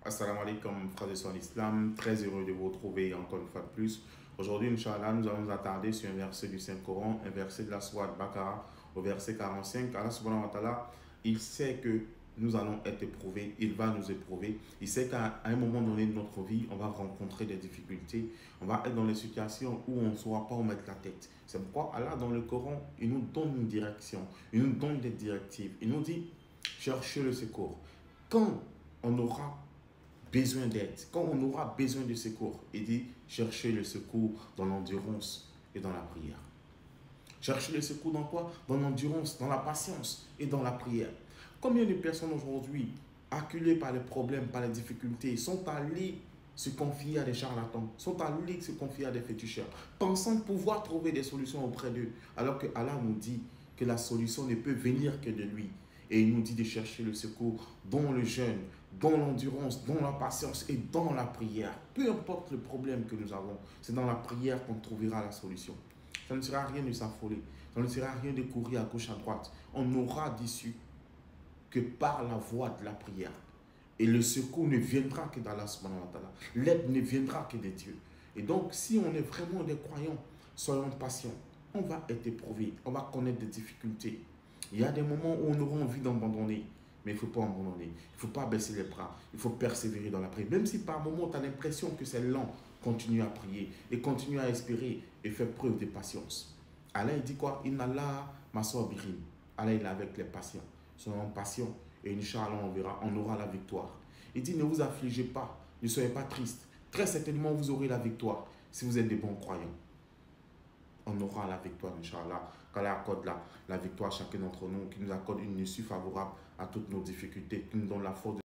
Assalamu alaikum, frères et sœurs en islam. Très heureux de vous retrouver encore une fois de plus. Aujourd'hui, Inch'Allah, nous allons nous attarder sur un verset du Saint-Coran, un verset de la Sourate Baqarah, au verset 45. Allah subhanahu wa ta'ala, il sait que nous allons être éprouvés, il va nous éprouver. Il sait qu'à un moment donné de notre vie, on va rencontrer des difficultés, on va être dans des situations où on ne saura pas où mettre la tête. C'est pourquoi Allah, dans le Coran, il nous donne une direction, il nous donne des directives. Il nous dit, cherchez le secours. Quand on aura besoin d'aide, quand on aura besoin de secours, il dit chercher le secours dans l'endurance et dans la prière. Chercher le secours dans quoi? Dans l'endurance, dans la patience et dans la prière. Combien de personnes aujourd'hui, acculées par les problèmes, par les difficultés, sont allées se confier à des charlatans, sont allées se confier à des féticheurs, pensant pouvoir trouver des solutions auprès d'eux, alors que Allah nous dit que la solution ne peut venir que de lui. Et il nous dit de chercher le secours dans le jeûne, dans l'endurance, dans la patience et dans la prière. Peu importe le problème que nous avons, c'est dans la prière qu'on trouvera la solution. Ça ne sert à rien de s'affoler, ça ne sert à rien de courir à gauche, à droite. On n'aura d'issue que par la voie de la prière. Et le secours ne viendra que d'Allah subhanahu wa ta'ala. L'aide ne viendra que de Dieu. Et donc, si on est vraiment des croyants, soyons patients. On va être éprouvés, on va connaître des difficultés. Il y a des moments où on aura envie d'abandonner, mais il ne faut pas abandonner. Il ne faut pas baisser les bras. Il faut persévérer dans la prière. Même si par moments, tu as l'impression que c'est lent, continue à prier et continue à espérer et faire preuve de patience. Allah, il dit quoi? Inna Allah masabirin. Allah, il est avec les patients. Soyons patients et Inch'Allah, on aura la victoire. Il dit, ne vous affligez pas, ne soyez pas tristes. Très certainement, vous aurez la victoire si vous êtes des bons croyants. On aura la victoire, Inch'Allah, qu'Allah accorde la victoire à chacun d'entre nous, qui nous accorde une issue favorable à toutes nos difficultés, qui nous donne la force de